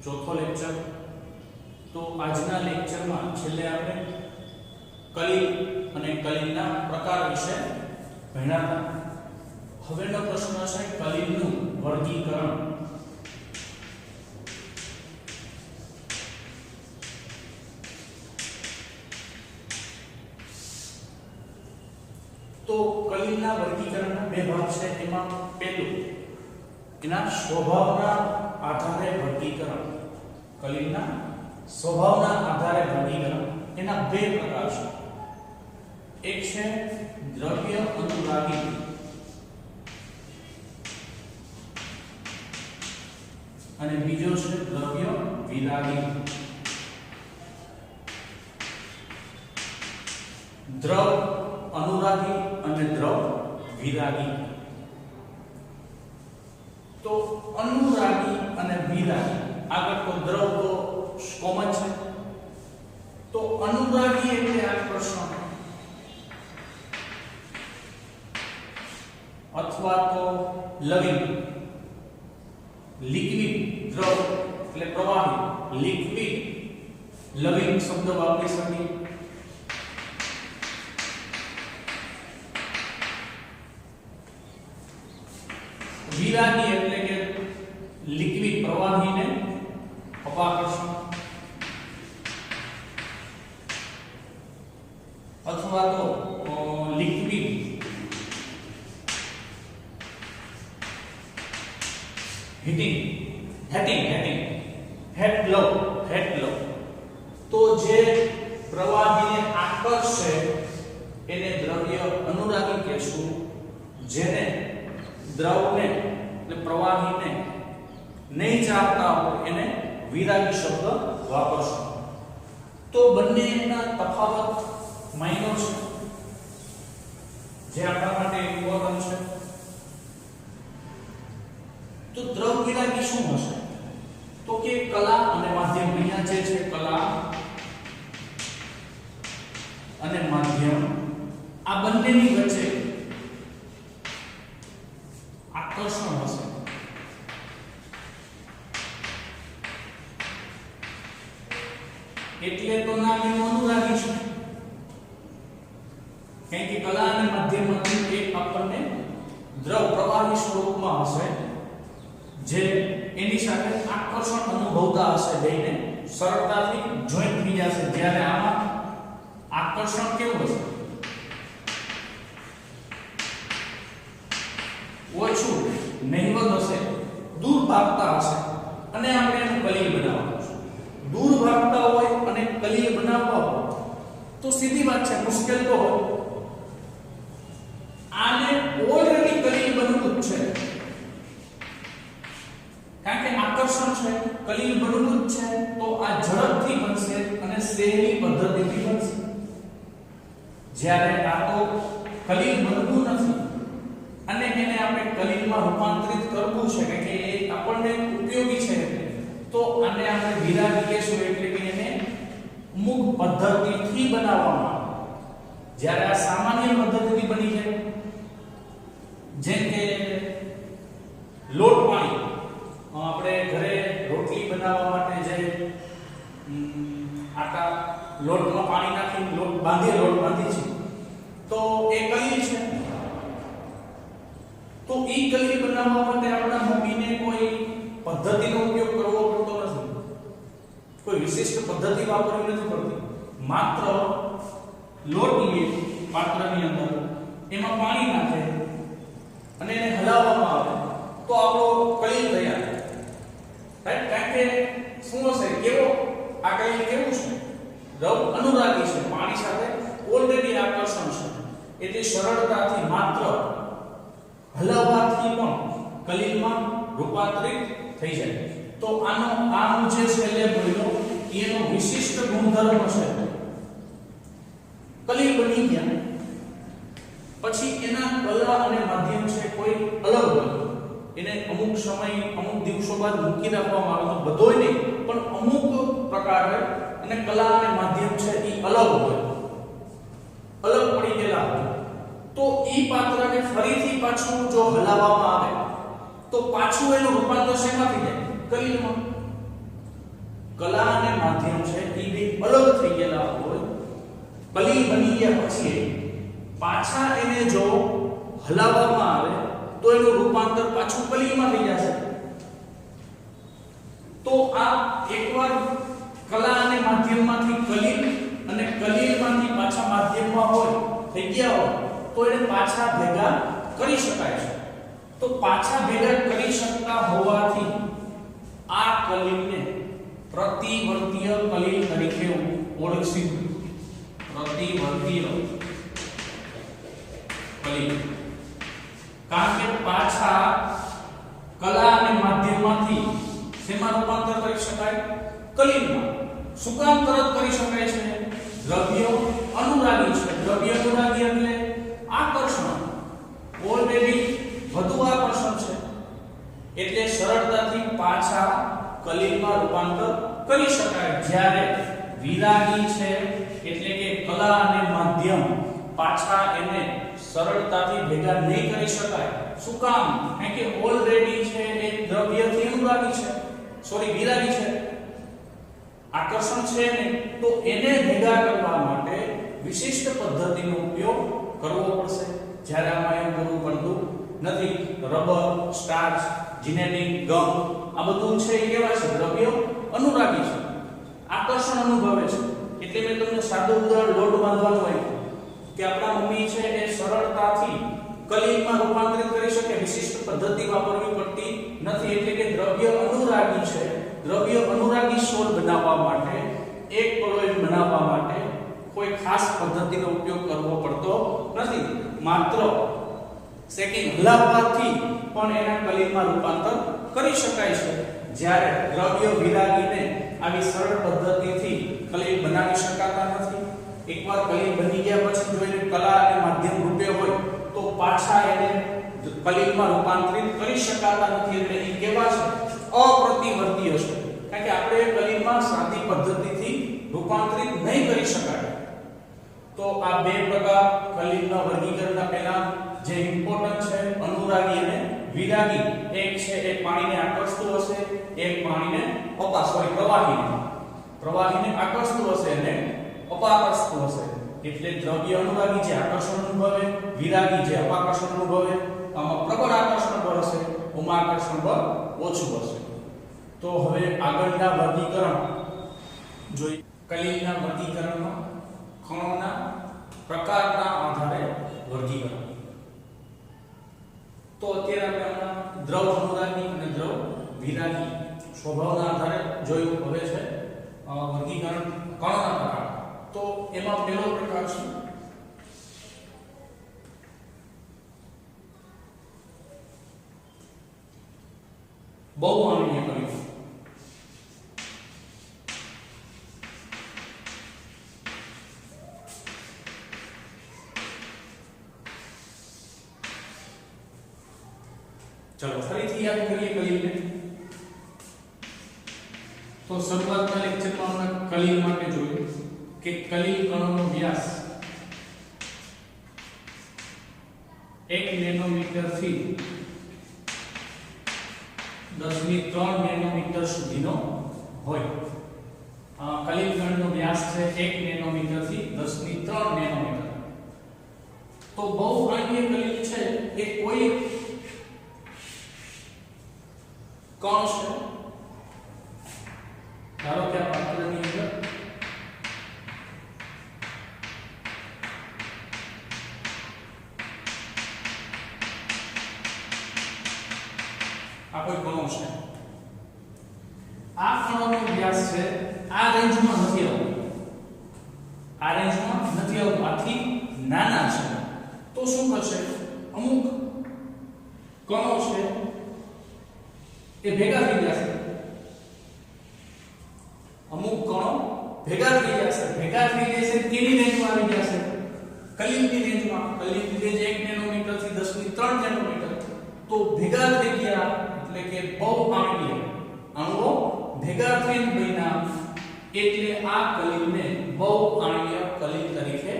ચોથો લેક્ચર। તો આજના લેક્ચરમાં છેલ્લે આપણે કલીલ અને કલીલના પ્રકાર વિશે ભણ્યા હતા। હવેનો પ્રશ્ન છે કલીલનું વર્ગીકરણ। તો કલીલના વર્ગીકરણના બે ભાગ છે। એમાં પહેલું એના સ્વભાવના આધારે વર્ગીકરણ। કલીલના સ્વભાવના આધારે વર્ગીકરણ એના બે પ્રકાર છે। એક છે દ્રવ્ય અનુરાગી અને બીજો છે દ્રવ્ય વિરાગી। દ્રવ અનુરાગી અને દ્રવ વિરાગી। તો અનુરાગી અને વિરાગી આગળ તો દ્રવ તો કોમન છે। તો અનુરાગી એટલે આ પ્રશ્ન અથવા તો લવિંગ લિક્વિડ દ્રવ એટલે પ્રવાહી લિક્વિડ લવિંગ શબ્દ વાપરી શકીએ। વિરાગી એટલે કે લિક્વિડ પ્રવાહીને અપાકર્ષણ અથવા તો લિક્વિડ હેટ લવ તો જે પ્રવાહીને આકર્ષે એને દ્રવ્ય અનુરાગી કહેશું। જેને દ્રવને એટલે પ્રવાહીને નહીં ચાહતા હોય એને વિરાગી શબ્દ વાપરશું। તો બંનેના તફાવત માઇનર છે જે આપણા માટે ઇમ્પોર્ટન્ટ છે। તો દ્રવ વિરાગી શું હશે? તો કે કલા અને માધ્યમ, અહીંયા જે છે કલા અને માધ્યમ આ બંનેની વચ્ચે આકર્ષણ હશે। એટલે તો નામ એનું અનુરાગી છે। કેમ કે કલા અને માધ્યમમાંથી એક આપણને દ્રવ પ્રવાહી સ્વરૂપમાં હશે જે એની સાથે આકર્ષણ અનુભવતા હશે, બેને સરળતાથી જોઈન્ટ થઈ જશે। જ્યારે આમાં આકર્ષણ કેવું હશે? ઓછું નહિવત હશે, દૂર ભાગતા હશે અને આપણે એનું કલીલ બનાવવાનું છે। દૂર ભાગતા હોય અને કલીલ બનાવવા હોય તો સીધી વાત છે, મુશ્કેલ તો હોય। આને ઓલરેડી કલીલ બનવું જ છે કારણ કે આકર્ષણ છે, કલીલ બનવું જ છે। તો આ ઝડપથી બનશે અને સહેલી પદ્ધતિથી બનશે। જ્યારે આ તો કલીલ બનવું નથી અને એને આપણે કલીલમાં રૂપાંતરિત કરવું છે કે એ આપણને ઉપયોગી છે, તો આને આપણે વિરાગી કહેશું। એટલે કે એને અમુક પદ્ધતિથી બનાવવામાં આવે। જ્યારે આ સામાન્ય પદ્ધતિથી બની જાય, જેમ કે લોટ પાણી, આપણે ઘરે રોટલી બનાવવા માટે જે આટા લોટમાં પાણી નાખી લોટ બાંધી છે તો એ કલીલ છે। તો ઈ કલીલ બનાવવા માટે આપણા મમ્મીને કોઈ પદ્ધતિનો ઉપયોગ કરવો પડતો નથી, કોઈ વિશિષ્ટ પદ્ધતિ વાપરવી નથી પડતી। માત્ર લોટ લે પાત્રની અંદર, એમાં પાણી નાખે અને એને હલાવવામાં આવે તો આપણો કલીલ તૈયાર થાય। કારણ કે શું હશે, કેવો આ કલીલ કેવું છે? દ્રવ અનુરાગી છે, પાણી સાથે ઓલરેડી આકર્ષણ છે, એટલે સરળતાથી માત્ર હલાવવાથી પણ કલીલમાં રૂપાંતરિત થઈ જાય। તો આનો જે છેલ્લે બોલ્યો એનો વિશિષ્ટ ગુણધર્મ છે, કલીલ બની ગયા પછી એના કલા અને માધ્યમ છે કોઈ અલગ હોય, એને અમુક સમય અમુક દિવસો બાદ મૂકી રાખવામાં આવે, તો બધોય નહીં પણ અમુક પ્રકારે અને કલા અને માધ્યમ છે એ અલગ હોય, અલગ પડી ગયેલા હોય। તો ઈ પાત્રને ફરીથી પાછું જો હલાવવામાં આવે તો પાછું એનું રૂપાંતર શેમાં થઈ જાય? કલીલમાં। કલા અને માધ્યમ છે એ બે અલગ થઈ ગયેલા હોય, કલીલ બની ગયા પછી પાછા એને જો હલાવવામાં આવે તો એનું રૂપાંતર પાછું કલીલમાં થઈ જશે. તો આ એકવાર કલા અને માધ્યમમાંથી કલીલ અને કલીલમાંથી પાછા માધ્યમમાં હોય થઈ ગયા હોય તો એને પાછા ભેગા કરી શકાય છે. તો પાછા ભેગા કરી શકતા હોવાથી આ કલીલને પ્રતિવર્તીય કલીલ તરીકે ઓળખીશું. પ્રતિવર્તીય કલીલ કારણ કે પાછા કલા અને માધ્યમમાંથી શેમાં રૂપાંતર કરી શકાય? કલીલમાં. શું કામ તરત કરી શકાય છે? દ્રવ્ય અનુરાગી છે. દ્રવ્ય અનુરાગી એટલે આકર્ષણ, ઓલરેડી વધુ આકર્ષણ છે એટલે સરળતાથી પાછા કલીલમાં રૂપાંતર કરી શકાય. જ્યારે વિરાગી છે એટલે કે કલા અને માધ્યમ પાછા એને સરળતાથી ભેગા નહીં કરી શકાય. શું કામ? કારણ કે ઓલરેડી છે એ દ્રવ્યથી અનુરાગી છે, વિરાગી છે, આકર્ષણ છે ને, તો એને ભેગા કરવા માટે વિશિષ્ટ પદ્ધતિનો ઉપયોગ કરવો પડશે. જ્યારે આમાં એમ કરવું પડતું નથી. રબર, સ્ટાર્ચ, જીનેટિક, ગમ આ બધું છે એ કેવા છે? દ્રવ્યો અનુરાગી છે, આકર્ષણ અનુભવે છે. એટલે મેં તમને સાદું ઉદાહરણ લોટ બાંધવાનું હોય કે આપણા મમ્મી છે એ સરળતાથી કલીલમાં રૂપાંતરિત કરી શકે, વિશિષ્ટ પદ્ધતિ વાપરવી પડતી નથી. એટલે કે દ્રવ્ય અનુરાગી છે. દ્રવ્ય અનુરાગી સોલ બનાવવા માટે, એક કોલોઇડ બનાવવા માટે કોઈ ખાસ પદ્ધતિનો ઉપયોગ કરવો પડતો નથી. માત્ર સેકન્ડ હલાવવાથી પણ એના કલીલમાં રૂપાંતર કરી શકાય છે. જ્યારે દ્રવ્ય વિરાગીને આવી સરળ પદ્ધતિથી કલીલ બનાવી શકાતા નથી. એકવાર કલીલ બની ગયા પછી જો એને કલા અને માધ્યમ રૂપે હોય તો પાછા એને કલીલમાં રૂપાંતરિત કરી શકાતા નથી. એટલે એ કેવા છે? અપ્રતિવર્તીય છે. કારણ કે આપણે કલીલમાં સાદી પદ્ધતિથી રૂપાંતરિત નહીં કરી શકાય. તો આ બે પ્રકાર કલીલના વર્ગીકરણના પહેલા જે ઇમ્પોર્ટન્ટ છે, અનુરાગી અને વિરાગી. એક છે એ પાણીને આકર્ષતું હશે, એક પાણીને પ્રવાહીને આકર્ષતું હશે અને અપાકર્ષતું હશે. એટલે દ્રવ્ય અનુરાગી જે આકર્ષણ અનુભવે, વિરાગી જે અપાકર્ષણ અનુભવે. આમાં પ્રબળ આકર્ષણ બળ હશે, આમાં આકર્ષણ બળ ઓછું હશે. તો હવે આગળના વર્ગીકરણ જોઈએ. કલીલના વર્ગીકરણમાં કણોના પ્રકારના આધારે વર્ગીકરણ. તો અત્યારે આપણે દ્રવ અનુરાગી અને દ્રવ વિરાગી સ્વભાવના આધારે જોયું. હવે છે વર્ગીકરણ કણોના પ્રકાર. તો એમાં પહેલો પ્રકાર છે બહુઆણ્વીય કણો. चलो फरीથી યાદ કરીએ કલીલને. તો શરૂઆતના લેક્ચરમાં આપણે કલીલ માટે જોયું કે કલીલ કણોનો વ્યાસ 1 નેનોમીટર થી 10³ નેનોમીટર સુધીનો હોય. કલીલ કણનો વ્યાસ છે 1 નેનોમીટર થી 10³ નેનોમીટર. તો બહુઆણ્વીય કલીલ છે એ કોઈ कौन से ધારો કે આ પાત્રની અંદર આ કોઈ કણો છે. આ કણોનો વ્યાસ છે આ રેન્જમાં નથી આવતો, આથી નાના છે. તો શું થશે? અમુક કણો છે એ ભેગા થઈ જશે. અમુક કણો ભેગા થઈ જશે. કેની રેન્જમાં આવી જશે? કલીલની રેન્જમાં. કલીલની રેન્જ 1 નેનોમીટર થી 10³ નેનોમીટર. તો ભેગા થઈ ગયા એટલે કે બહુઆણ્વીય અણુઓ ભેગા થઈને બન્યા. એટલે આ કલીલને બહુઆણ્વીય કલીલ તરીકે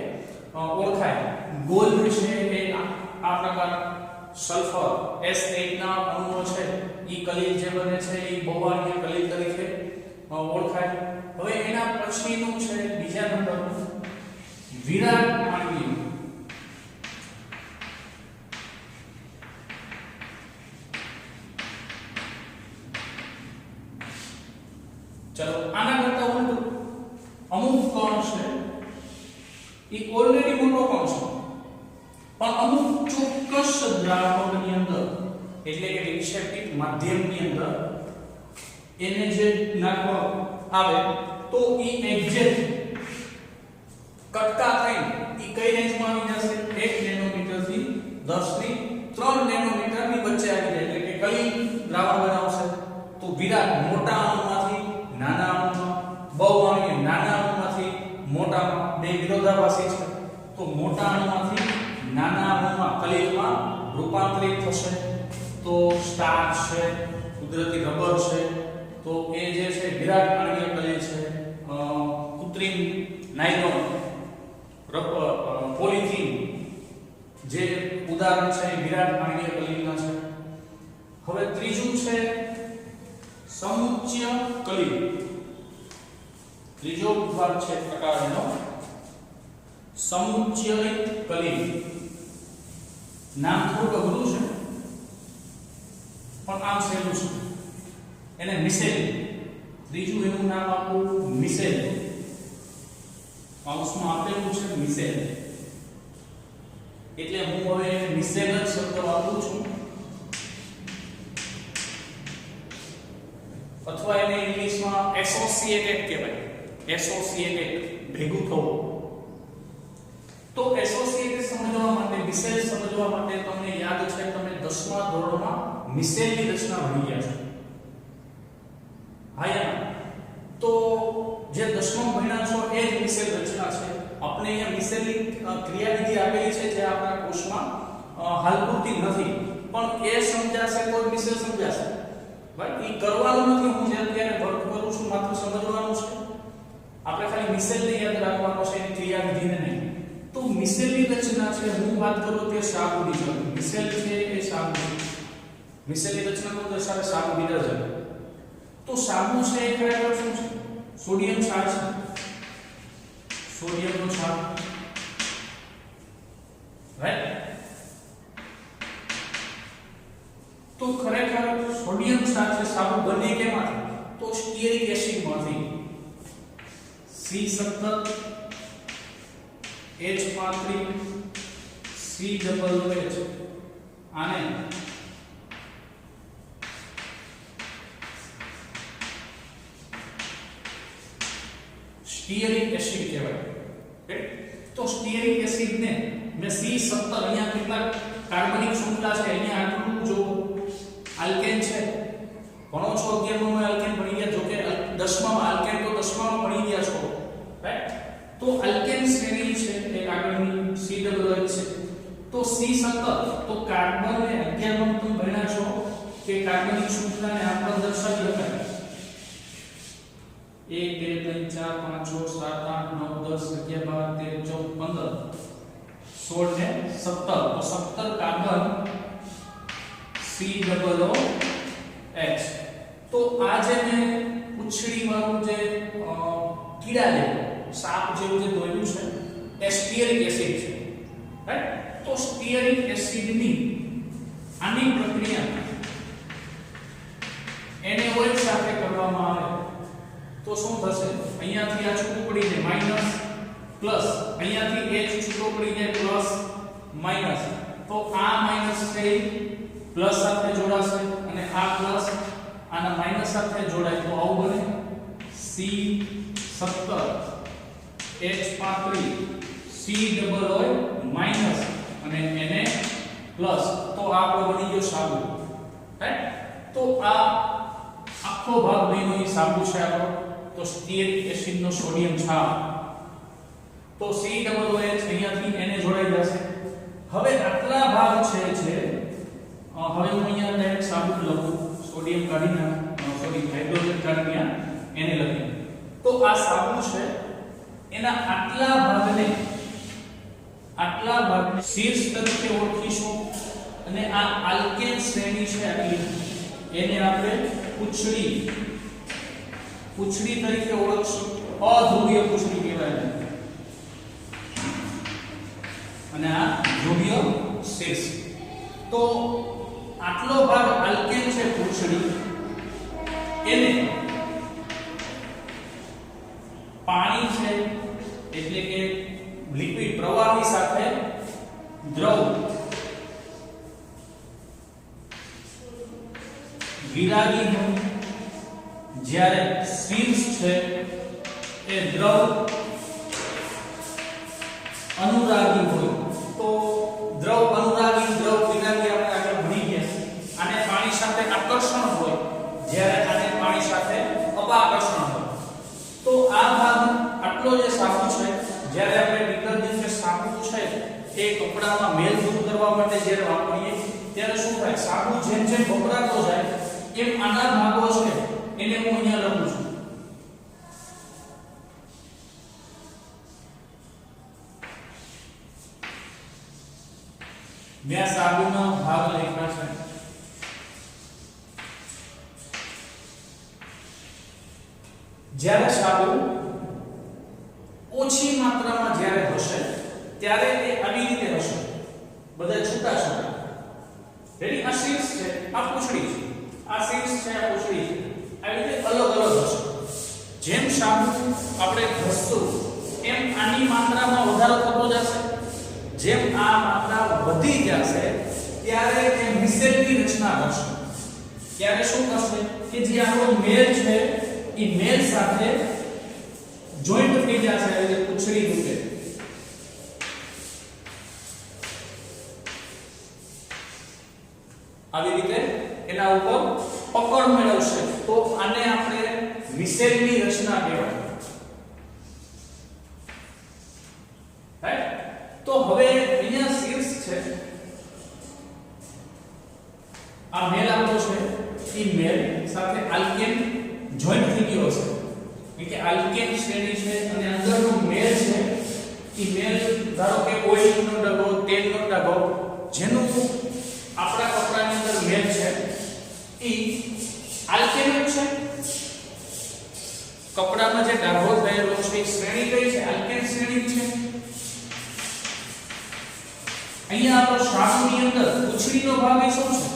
ઓળખાય. ગોલ્ડ છે એ આ પ્રકાર સલ્ફર S8 ના અણુઓ છે ઈ કલીલ જે બને છે ઈ બહુઆણ્વીય કલીલ તરીકે ઓળખાય. હવે એના પછીનું છે બીજા નંબરનું વિરાટ આણ્વિક. ચલો આના કરતા ઉલટું અમુક કણ છે એ ઓલરેડી મોટો કણ છે પણ અમુક ચોક્કસ દ્રાવકની અંદર એટલે કે વિક્ષેપિત માધ્યમની અંદર એને જે નાખવા આવે તો એ એક્ઝેક્ટ કટકા થઈને એ કઈ રેન્જમાં આવી જશે 1 નેનોમીટર થી 10 ની 3 નેનોમીટર ની વચ્ચે આવી જાય એટલે કે કઈ દ્રાવણ બનાવશે તો વિરાટ મોટા અણુમાંથી નાના અણુમાં બહુઆણ્વીય નાના અણુમાંથી મોટામાં બે વિરોધાભાસી છે તો મોટા અણુમાંથી નાના અણુમાં કલિલમાં રૂપાંતરિત થશે તો સ્ટાર્ચ છે કુદરતી રબર છે તો એ જે છે વિરાટ આણ્વીય કલિલ છે કૃત્રિમ નાયલોન પોલિથીન જે ઉદાહરણ છે વિરાટ આણ્વીય કલિલના છે. હવે ત્રીજું છે સમુચ્ચય કલિલ. ત્રીજો ભાગ છે પ્રકારનો સમુચ્ચય કલિલ. નામ થોડું અઘરું છે પણ આમ સહેલું છે. એને મિસેલ, ત્રીજું એનું નામ આપું મિસેલ. કૌંસમાં આપેલું છે મિસેલ એટલે હું હવે મિસેલ જ શબ્દ વાપરું છું અથવા એને ઇંગ્લિશમાં એસોસિએટેડ કહેવાય. એસોસિએટેડ ભેગું થવું. તો એસોસિએટેડ સમજવા માટે મિસેલ સમજવા માટે તમને યાદ છે તમે 10મા ધોરણમાં મિસેલની રચના ભણી ગયા છો. હા તો જે 10મા ભણ્યા છો એ જ મિસેલ રચના છે. આપણે અહીંયા મિસેલની ક્રિયાવિધિ આપેલી છે જે આપણા કોર્સમાં હાલ પૂરતી નથી પણ એ સમજાશે તો મિસેલ સમજાશે. ભાઈ એ કરવાનું નથી. હું જે અત્યારે વર્ક કરું છું માત્ર સમજવાનું છે. આપણે ખાલી મિસેલને યાદ રાખવાનો છે એની ક્રિયાવિધિને નહીં. તો મિસેલની રચના છે હું વાત કરું તે સાબુની છે. મિસેલ છે એ સાબુ. મિસેલની રચના તો દર્શાવે સાબુ ડિટર્જન્ટ. તો સાબુ છે એ ખરેખર શું છે? સોડિયમ ક્ષાર છે. સોડિયમનો ક્ષાર રાઈટ. તો ખરેખર સોડિયમ ક્ષાર છે સાબુ બને કેમાંથી? તો સ્ટીઅરિક એસિડમાંથી. C17 H35 COOH આને સ્ટીઅરિક એસિડ કહેવાય. તો સ્ટીઅરિક એસિડ ને મેં C17 અહીંયા કેટલા કાર્બનિક શૃંખલા છે અહીંયા આટલું જો આલ્કેન છે ભણો છો 11માં આલ્કેન ભણી ગયા જો કે 10માં આલ્કેન તો 10માં ભણી ગયા છો રાઈટ. તો આલ્કેન શ્રેણી છે એ આગળની COOH છે. તો C17 તો કાર્બન ને 11માં તમે ભણ્યા છો કે કાર્બનિક શૃંખલાને આમ પણ દર્શાવી શકાય 1 2 3 4 5 6 7 8 9 10 11 12 13 14 16 ને 17 તો 17 કાર્બન COOH. તો આ જે મેં ઉછળી વાળું જે કીડા જેવું સાપ જેવું જે દોર્યું છે એ સ્ટીઅરિક એસિડ છે રાઈટ. તો સ્ટીઅરિક એસિડની આની પ્રક્રિયા NaOH સાથે કરવામાં આવે તો શું થશે? અહીંયાથી આ છૂટું પડી જાય માઈનસ પ્લસ, અહીંયાથી H છૂટો પડી જાય પ્લસ માઈનસ. તો આ માઈનસ છે પ્લસ સાથે જોડાશે અને આ પ્લસ આના માઈનસ સાથે જોડાય તો આવું બને C17 H35 COOH માઈનસ અને Na પ્લસ. તો આ આપણો બની ગયો સાબુ રાઈટ. તો આ આખો ભાગ બન્યો એ સાબુ છે આપણો. તો સ્ટીઅરિક એસિડ નો સોડિયમ ક્ષાર. તો COOH અહીંયાથી Na જોડાઈ જશે. હવે આટલા ભાગ છે હવે હું અહીંયા ડાયરેક્ટ સાબુ લખું સોડિયમ કાઢીને સોરી હાઇડ્રોજન કાઢીને Na લખીએ. તો આ સાબુ છે એના આટલા ભાગને શીર્ષ તરીકે ઓળખીશું અને આ આલ્કેન શ્રેણી છે આટલી એને આપણે પૂંછડી તરીકે ઓળખશું, અધ્રુવીય પૂંછડી કહેવાય અને આ ધ્રુવીય શીર્ષ. તો આટલો ભાગ આલ્કેન છે પૂંછડી, એને પાણી છે એટલે કે લિક્વિડ પ્રવાહી સાથે દ્રવ વિરાગી હોય, જ્યારે શીર્ષ છે એ દ્રવ અનુરાગી હોય. તો દ્રવ અનુરાગી, દ્રવ વિરાગી આપણે આગળ ભણી ગયા. આને પાણી સાથે આકર્ષણ હોય, જ્યારે આને પાણી સાથે અપાકર્ષણ હોય. તો આ ભાગ આટલો જે સાબુ છે, જ્યારે આપણે ડિટર્જન્ટ કે સાબુ છે એ કપડામાં મેલ દૂર કરવા માટે જ્યારે વાપરીએ ત્યારે શું થાય, સાબુ જેમ જેમ વપરાતો જાય એમ આના ભાગો છે એને હું અહીંયા લખું છું. મેં સાબુનો ભાગ લખ્યા છે. જ્યારે સાબુ ઓછી માત્રામાં જ્યારે હશે ત્યારે એ આવી રીતે હશે, બધા છૂટા છૂટા. રેડી? આ શીર્ષ છે, આ પૂંછડી છે, આ શીર્ષ છે, આ પૂંછડી છે, આવી રીતે અલગ અલગ હશે. જેમ સાબુ આપણે ઘસતું એમ આની માત્રામાં વધારો થતો જશે. જેમ આ માત્રા વધી જશે ત્યારે એ મિસેલની રચના કરશે. ત્યારે શું કરશે કે જે આપણો મેલ છે એ મેલ સાથે જોઈન્ટ થઈ જશે, એટલે પૂંછડી રૂપે. આવી રીતે એના ઉપર પકડ મેળવશે. તો આને આપણે મિસેલની રચના કહેવાય. રાઈટ? તો હવે અહીંયા શીર્ષ છે, આ મેલ આપણો છે, એ મેલ સાથે આલ્કેન જોઈન્ટ થઈ ગયો છે. એટલે આલ્કેન શ્રેણી છે અને અંદરનો મેલ છે એ મેલ ધારો કે ઓઇલનો ડગો, તેલનો ડગો, જેનું આપણા કપડાની અંદર મેલ છે એ આલ્કેન છે. કપડામાં જે ડાઘો થયેલો છે એ શ્રેણી કઈ છે? આલ્કેન શ્રેણી છે. અહીંયા આપણો સાબુની અંદર પૂંછડીનો ભાગ એ શું છે?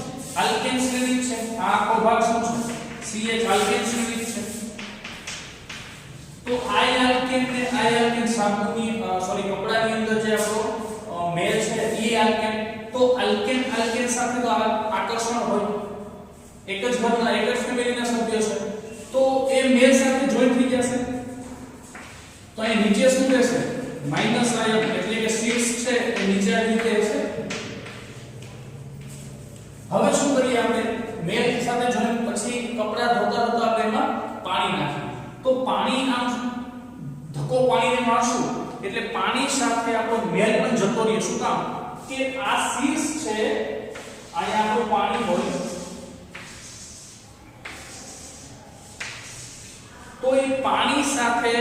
આલ્કેન શ્રેણી છે. આ આખો ભાગ શું છે? CH આલ્કેન શ્રેણી છે. તો આ આલ્કેન ને આ આલ્કેન સાબુની કપડાની અંદર જે આપણો મેલ છે એ આલ્કેન. તો આલ્કેન આલ્કેન સાથે તો આકર્ષણ હોય, એક જ ઘરના એક જ ફેમિલીના સભ્યો છે, તો એ મેલ સાથે જોઈન્ટ થઈ જશે. તો અહીં નીચે શું રહેશે? માઈનસ આયન, એટલે કે શીર્ષ છે એ નીચે આવી રીતે હશે. હવે શું કરીએ આપણે? મેલ સાથે જોઈન્ટ પછી કપડા ધોતા ધોતા આપણે એમાં પાણી નાખીએ. તો પાણી આમ ધક્કો પાણીને મારશું એટલે પાણી સાથે આપણો મેલ પણ જતો રહે. શું કામ? કે આ શીર્ષ છે, અહીંયા આપણું પાણી હોય, તો એ પાણી સાથે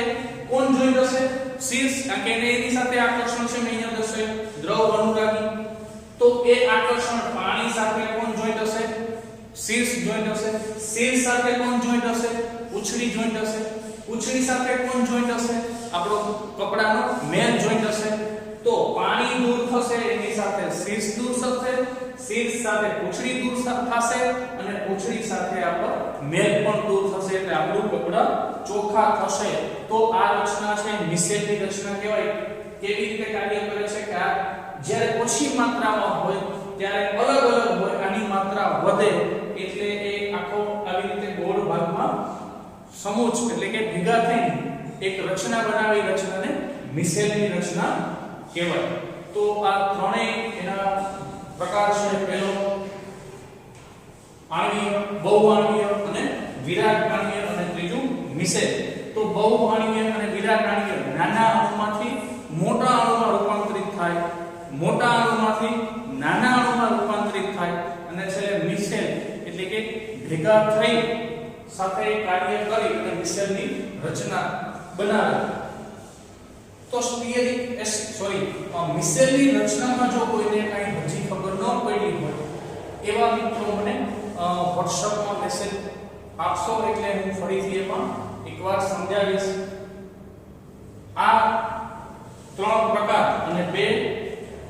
કોણ જોઈન્ટ હશે? શીર્ષ. કારણ કે એની સાથે આકર્ષણ છે, મેં અહીંયા દર્શાવ્યું દ્રવ અનુરાગી. તો એ આકર્ષણ પાણી સાથે કોણ જોઈન્ટ હશે? શીર્ષ જોઈન્ટ હશે. શીર્ષ સાથે કોણ જોઈન્ટ હશે? પૂંછડી જોઈન્ટ હશે. પૂંછડી સાથે કોણ જોઈન્ટ હશે? આપણો કપડાનો મેલ જોઈન્ટ હશે. તો પાણી દૂર થશે, એની સાથે શીર્ષ દૂર થશે, શીર્ષ સાથે પૂંછડી દૂર થશે અને પૂંછડી સાથે આપણો મેલ પણ દૂર થશે, એટલે આપણું કપડા ચોખ્ખા થશે. તો આ રચના છે મિસેલની રચના કહેવાય. કેવી રીતે કાર્ય કરે છે કે આ જ્યારે ઓછી માત્રામાં હોય ત્યારે અલગ અલગ હોય, આની માત્રા વધે એટલે એ આખો આવી રીતે ગોળ ભાગમાં સમૂહ એટલે કે ભેગા થઈને એક રચના બનાવી, રચનાને મિસેલની રચના કહેવાય. તો આ ત્રણેય એના પ્રકાર છે. પહેલો આણ્વીય, બહુઆણ્વીય અને વિરાટ આણ્વીય, અને ત્રીજું મિસેલ. તો બહુઆણ્વીય અને વિરાટ આણ્વીય નાના અણુમાંથી મોટા અણુમાં રૂપાંતરિત થાય, મોટા અણુમાંથી નાના અણુમાં રૂપાંતરિત થાય, અને છેલ્લે મિસેલ એટલે કે ભેગા થઈ સાથે કાર્ય કરી અને મિસેલની રચના બનાવે. તો સ્ટીયરિક મિસેલની રચનામાં જો કોઈને કઈ હજી ખબર ન પડી હોય એવા મિત્રો મને WhatsApp માં મેસેજ આપશો, એટલે હું ફરીથી એમાં એક એકવાર સમજાવીશ. આ ત્રણ પ્રકાર અને બે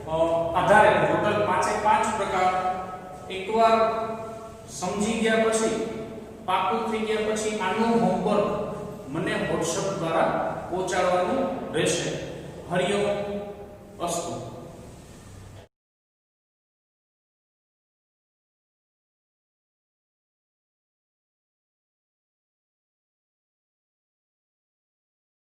આધારે ટોટલ 5 પ્રકાર એકવાર સમજી ગયા પછી, પાકું થઈ ગયા પછી આનું હોમવર્ક મને WhatsApp દ્વારા પહોંચાડવાનું રહેશે. હરિઓમ અસ્તુ.